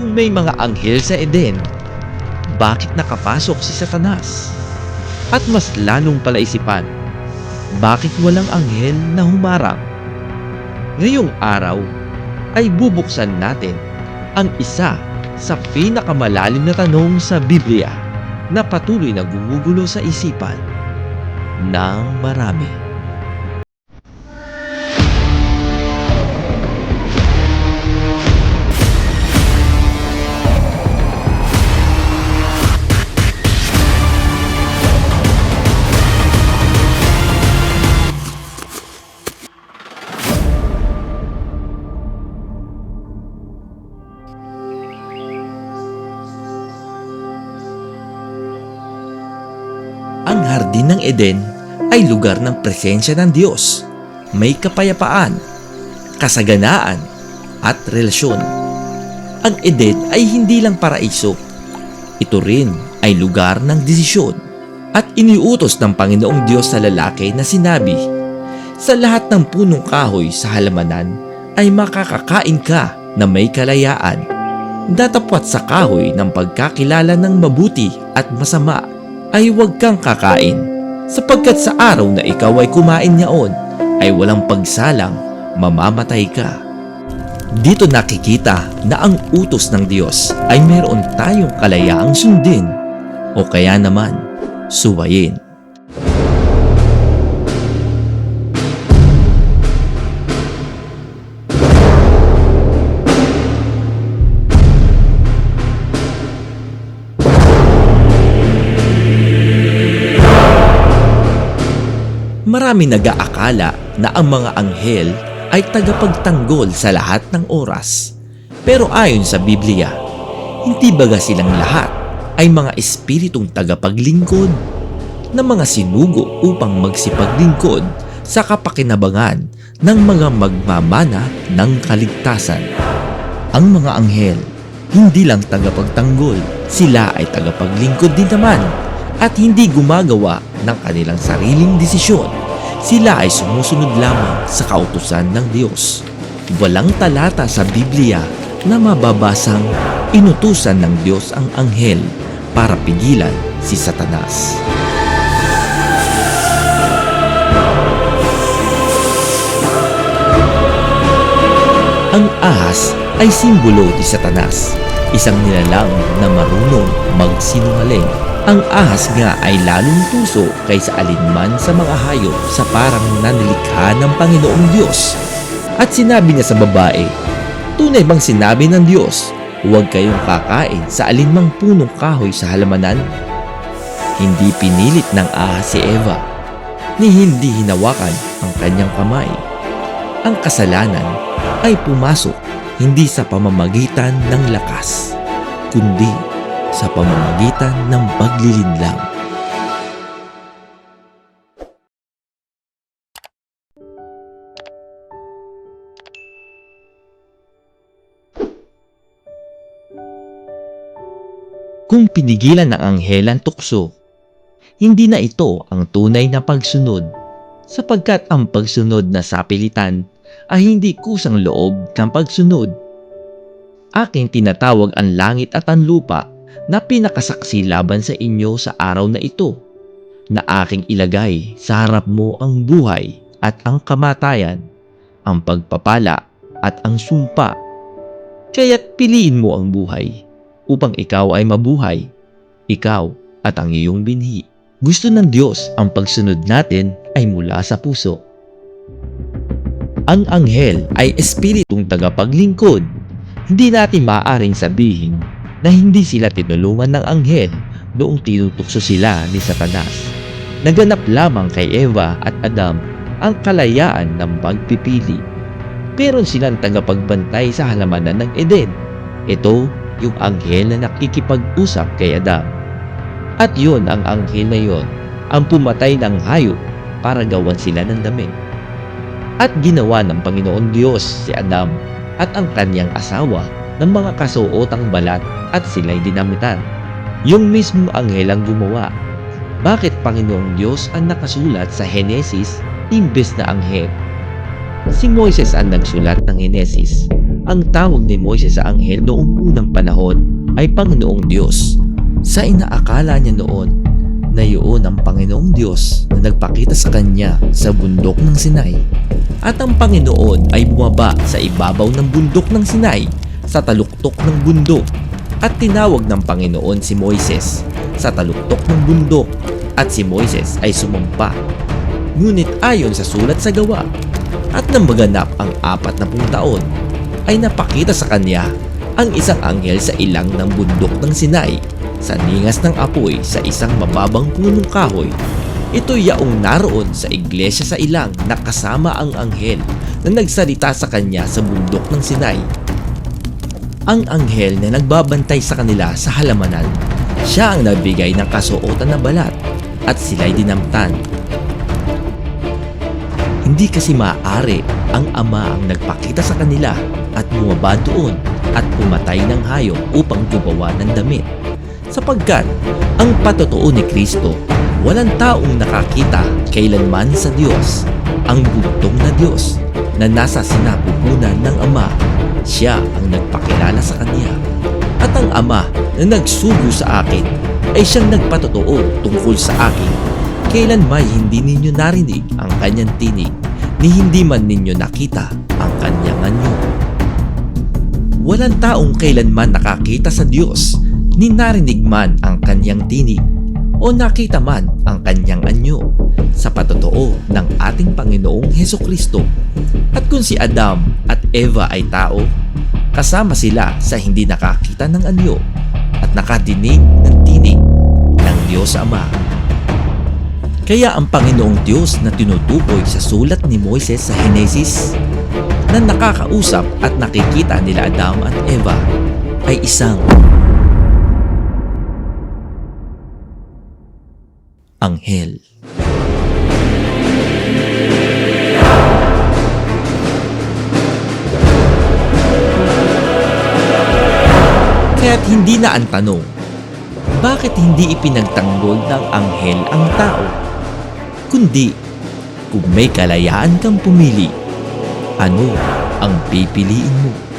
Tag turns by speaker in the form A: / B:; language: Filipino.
A: Kung may mga anghel sa Eden, bakit nakapasok si Satanas? At mas lalong palaisipan, bakit walang anghel na humarang? Ngayong araw ay bubuksan natin ang isa sa pinakamalalim na tanong sa Biblia na patuloy na gumugulo sa isipan ng marami. Ang hardin ng Eden ay lugar ng presensya ng Diyos. May kapayapaan, kasaganaan, at relasyon. Ang Eden ay hindi lang paraiso. Ito rin ay lugar ng desisyon. At iniutos ng Panginoong Diyos sa lalaki na sinabi, sa lahat ng punong kahoy sa halamanan ay makakakain ka na may kalayaan. Datapwat sa kahoy ng pagkakilala ng mabuti at masama ay huwag kang kakain, sapagkat sa araw na ikaw ay kumain niyaon, ay walang pagsalang, mamamatay ka. Dito nakikita na ang utos ng Diyos ay meron tayong kalayaang sundin, o kaya naman, suwayin. Marami nag-aakala na ang mga anghel ay tagapagtanggol sa lahat ng oras. Pero ayon sa Biblia, hindi baga silang lahat ay mga espiritong tagapaglingkod na mga sinugo upang magsipaglingkod sa kapakinabangan ng mga magmamana ng kaligtasan. Ang mga anghel hindi lang tagapagtanggol, sila ay tagapaglingkod din naman at hindi gumagawa ng kanilang sariling desisyon. Sila ay sumusunod lamang sa kautusan ng Diyos. Walang talata sa Biblia na mababasang inutusan ng Diyos ang anghel para pigilan si Satanas. Ang ahas ay simbolo ni Satanas, isang nilalang na marunong magsinungaling. Ang ahas nga ay lalong tuso kaysa alinman sa mga hayop sa parang nanilikha ng Panginoong Diyos. At sinabi niya sa babae, tunay bang sinabi ng Diyos, huwag kayong kakain sa alinmang punong kahoy sa halamanan? Hindi pinilit ng ahas si Eva, ni hindi hinawakan ang kanyang kamay. Ang kasalanan ay pumasok hindi sa pamamagitan ng lakas, kundi sa pamamagitan ng paglilinlang. Kung pinigilan ng anghel ang tukso, hindi na ito ang tunay na pagsunod, sapagkat ang pagsunod na sapilitan ay hindi kusang loob ng pagsunod. Aking tinatawag ang langit at ang lupa na pinakasaksi laban sa inyo sa araw na ito, na aking ilagay sa harap mo ang buhay at ang kamatayan, ang pagpapala at ang sumpa. Kaya't piliin mo ang buhay, upang ikaw ay mabuhay, ikaw at ang iyong binhi. Gusto ng Diyos ang pagsunod natin ay mula sa puso. Ang anghel ay espiritong tagapaglingkod. Hindi natin maaaring sabihin na hindi sila tinulungan ng anghel noong tinutukso sila ni Satanas. Naganap lamang kay Eva at Adam ang kalayaan ng pagpipili. Meron silang tagapagbantay sa halamanan ng Eden. Ito yung anghel na nakikipag-usap kay Adam. At yun ang anghel na yun ang pumatay ng hayop para gawan sila ng damit. At ginawa ng Panginoon Diyos si Adam at ang kanyang asawa ng mga kasuotang balat at sila'y dinamitan. Yung mismo anghel ang gumawa. Bakit Panginoong Diyos ang nakasulat sa Henesis imbes na anghel? Si Moises ang nagsulat ng Henesis Ang tawag ni Moises sa anghel noong unang panahon ay Panginoong Diyos. Sa inaakala niya noon na yun ang Panginoong Diyos na nagpakita sa kanya sa bundok ng Sinai. At ang Panginoon ay bumaba sa ibabaw ng bundok ng Sinai sa taluktok ng bundok at tinawag ng Panginoon si Moises sa taluktok ng bundok at si Moises ay sumumpa. Ngunit ayon sa sulat sa gawa at nang maganap ang 40 taon ay napakita sa kanya ang isang anghel sa ilang ng bundok ng Sinai sa ningas ng apoy sa isang mababang punong kahoy. Ito yaong naroon sa iglesia sa ilang na kasama ang anghel na nagsalita sa kanya sa bundok ng Sinai. Ang anghel na nagbabantay sa kanila sa halamanan, siya ang nagbigay ng kasuotan na balat at sila'y dinamtan. Hindi kasi maaari ang ama ang nagpakita sa kanila at bumaba doon at pumatay ng hayop upang gumawa ng damit. Sapagkat ang patotoo ni Kristo, walang taong nakakita kailanman sa Diyos. Ang bugtong na Diyos na nasa sinapupunan ng Ama, siya ang nagpakilala sa Kanya. At ang Ama na nagsugo sa akin ay siyang nagpatotoo tungkol sa akin. Kailanman hindi ninyo narinig ang Kanyang tinig, ni hindi man ninyo nakita ang Kanyang anyo. Walang taong kailanman nakakita sa Diyos, ni narinig man ang Kanyang tinig, o nakita man ang Kanyang anyo, sa patotoo ng ating Panginoong Hesukristo. At kung si Adam at Eva ay tao, kasama sila sa hindi nakakita ng anyo at nakadinig ng tinig ng Diyos Ama. Kaya ang Panginoong Diyos na tinutukoy sa sulat ni Moises sa Henesis na nakakausap at nakikita nila Adam at Eva ay isang anghel. Kaya't hindi na ang tanong, bakit hindi ipinagtanggol ng anghel ang tao? Kundi, kung may kalayaan kang pumili, ano ang pipiliin mo?